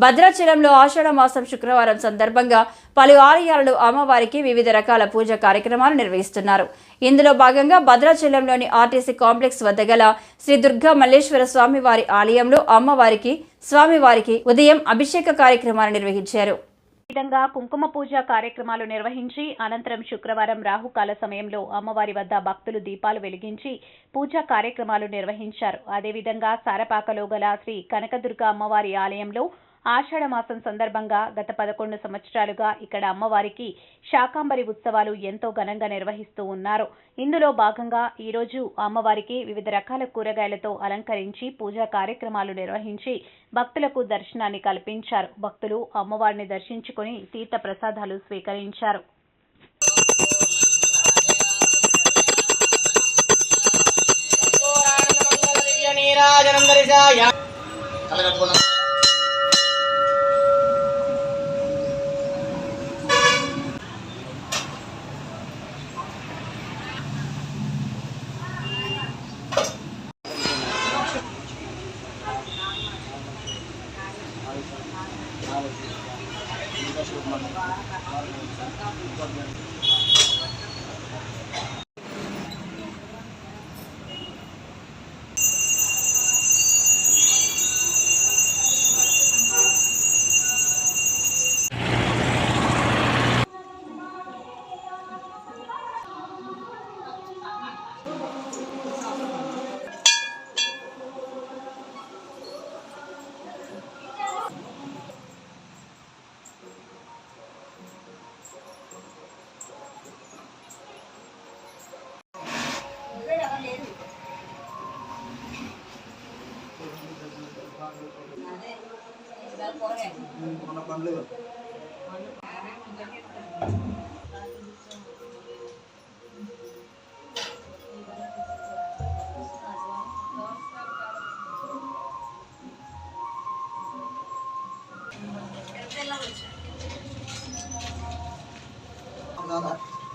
భద్రాచలంలో ఆషాఢ మాసం శుక్రవారం సందర్భంగా పలు ఆలయాలలో అమ్మవారికి వివిధ రకాల పూజా కార్యక్రమాలు నిర్వహిస్తున్నారు. ఇందులో భాగంగా భద్రాచలంలోని ఆర్టీసీ కాంప్లెక్స్ వద్ద గల శ్రీ దుర్గా మల్లేశ్వర స్వామివారి ఆలయంలో స్వామివారికి ఉదయం అభిషేక కార్యక్రమాలు నిర్వహించారు. విధంగా కుంకుమ పూజ కార్యక్రమాలు నిర్వహించి అనంతరం శుక్రవారం రాహుకాల సమయంలో అమ్మవారి వద్ద భక్తులు దీపాలు వెలిగించి పూజా కార్యక్రమాలు నిర్వహించారు. అదేవిధంగా సారపాకలో గల శ్రీ కనకదుర్గ అమ్మవారి ఆలయంలో ఆషాఢ మాసం సందర్భంగా గత 11 సంవత్సరాలుగా ఇక్కడ అమ్మవారికి శాకాంబరి ఉత్సవాలు ఎంతో ఘనంగా నిర్వహిస్తూ ఉన్నారు. ఇందులో భాగంగా ఈరోజు అమ్మవారికి వివిధ రకాల కూరగాయలతో అలంకరించి పూజా కార్యక్రమాలు నిర్వహించి భక్తులకు దర్శనాన్ని కల్పించారు. భక్తులు అమ్మవారిని దర్శించుకుని తీర్థ ప్రసాదాలు స్వీకరించారు.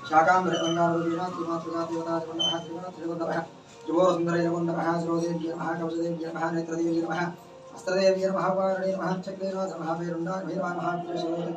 शाकांबरी गंगारूपीण त्रिमातृका देवता त्रिगुणः जुगोरसुंदरे नमः श्रोदेव्यै नमः कवचदेव्यै नमः नेत्रदेव्यै नमः अस्त्रदेव्यै नमः वारणे नमः चक्रेनाथ नमः वैरुण्डाय नमः वीरशोदे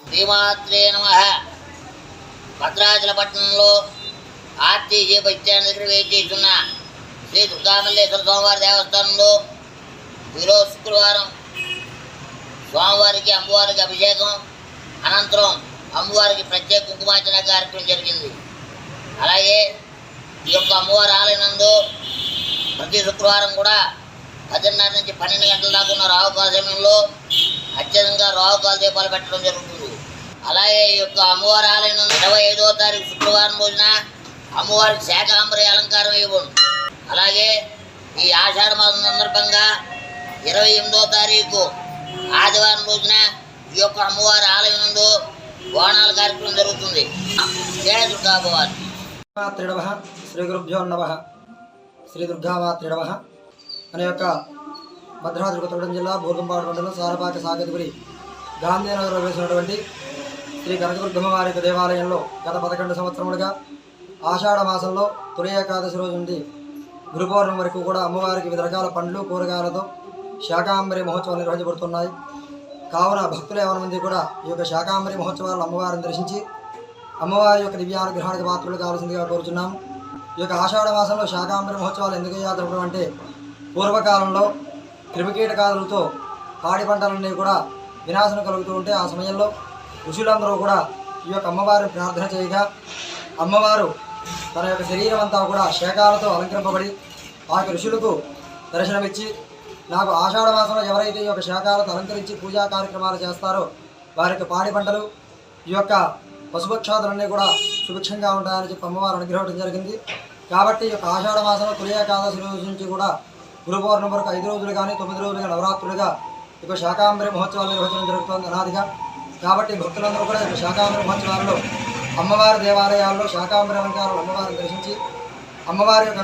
శ్రీమాత్రే నమః. భద్రాచలపట్నంలో ఆర్టీసీ బస్ స్టాండ్ దగ్గర వేచేస్తున్న శ్రీ దుర్గామల్లేశ్వర స్వామివారి దేవస్థానంలో ఈరోజు శుక్రవారం స్వామివారికి అమ్మవారికి అభిషేకం అనంతరం అమ్మవారికి ప్రత్యేక కుంకుమార్చన కార్యక్రమం జరిగింది. అలాగే ఈ యొక్క అమ్మవారి ఆలయనందు ప్రతి శుక్రవారం కూడా 10:30 నుంచి 12 గంటల దాకా ఉన్న రాహుకాల సమయంలో అత్యధికంగా రాహుకాల దీపాలు పెట్టడం జరుగుతుంది. అలాగే ఈ యొక్క అమ్మవారి ఆలయం 25వ తారీఖు శుక్రవారం రోజున అమ్మవారికి శాకాంబరి అలంకారం ఇవ్వడం. అలాగే ఈ ఆషాఢ మాసం సందర్భంగా 28వ తారీఖు ఆదివారం రోజున ఈ యొక్క అమ్మవారి ఆలయం నందు బోనాల కార్యక్రమం జరుగుతుంది. జయ దుర్గా భవాని. శ్రీ గురుభ్యో నమః. శ్రీ దుర్గామాత్రిడవః అనే యొక్క భద్రాద్రి కొత్తగూడెం జిల్లా బూర్గంపాడు మండలం సారపాక సాగతిపురి గాంధీనగర్లో వేసినటువంటి శ్రీ కనకదుర్గమ్మవారి దేవాలయంలో గత 11 సంవత్సరములుగా ఆషాఢ మాసంలో తొలి ఏకాదశి రోజు నుండి గురు పౌర్ణమి వరకు కూడా అమ్మవారికి వివిధ రకాల పండ్లు కూరగాయలతో శాకాంబరి మహోత్సవాలు నిర్వహించబడుతున్నాయి. కావున భక్తులు ఎవరి మంది కూడా ఈ యొక్క శాకాంబరి మహోత్సవాలను అమ్మవారిని దర్శించి అమ్మవారి యొక్క దివ్యానుగ్రహానికి పాత్రలు కావాల్సిందిగా కోరుచున్నాము. ఈ యొక్క ఆషాఢ మాసంలో శాకాంబరి మహోత్సవాలు ఎందుకు జరపడం అంటే పూర్వకాలంలో క్రిమికీటకాదులతో పాడి పంటలన్నీ కూడా వినాశనం కలుగుతూ ఉంటే ఆ సమయంలో ఋషులందరూ కూడా ఈ యొక్క అమ్మవారిని ప్రార్థన చేయగా అమ్మవారు తన యొక్క శరీరం అంతా కూడా శాఖాలతో అలంకరింపబడి ఆ యొక్క ఋషులకు దర్శనమిచ్చి నాకు ఆషాఢ మాసంలో ఎవరైతే ఈ యొక్క శాఖాలతో అలంకరించి పూజా కార్యక్రమాలు చేస్తారో వారి యొక్క పాడి పంటలు ఈ యొక్క పశుపక్షాదులన్నీ కూడా సుభిక్షంగా ఉంటాయని చెప్పి అమ్మవారు అనుగ్రహించడం జరిగింది. కాబట్టి ఈ యొక్క ఆషాఢ మాసంలో తొలి ఏకాదశి రోజు నుంచి కూడా గురు పౌర్ణమి వరకు 5 రోజులు కానీ 9 రోజులుగా నవరాత్రులుగా ఈ యొక్క శాకాంబరి మహోత్సవాలు నిర్వహించడం జరుగుతుంది అనాదిగా. కాబట్టి భక్తులందరూ కూడా శాకాంబర మహోత్సవాలలో అమ్మవారి దేవాలయాల్లో శాకాంబర అలంకారాలు అమ్మవారిని దర్శించి అమ్మవారి యొక్క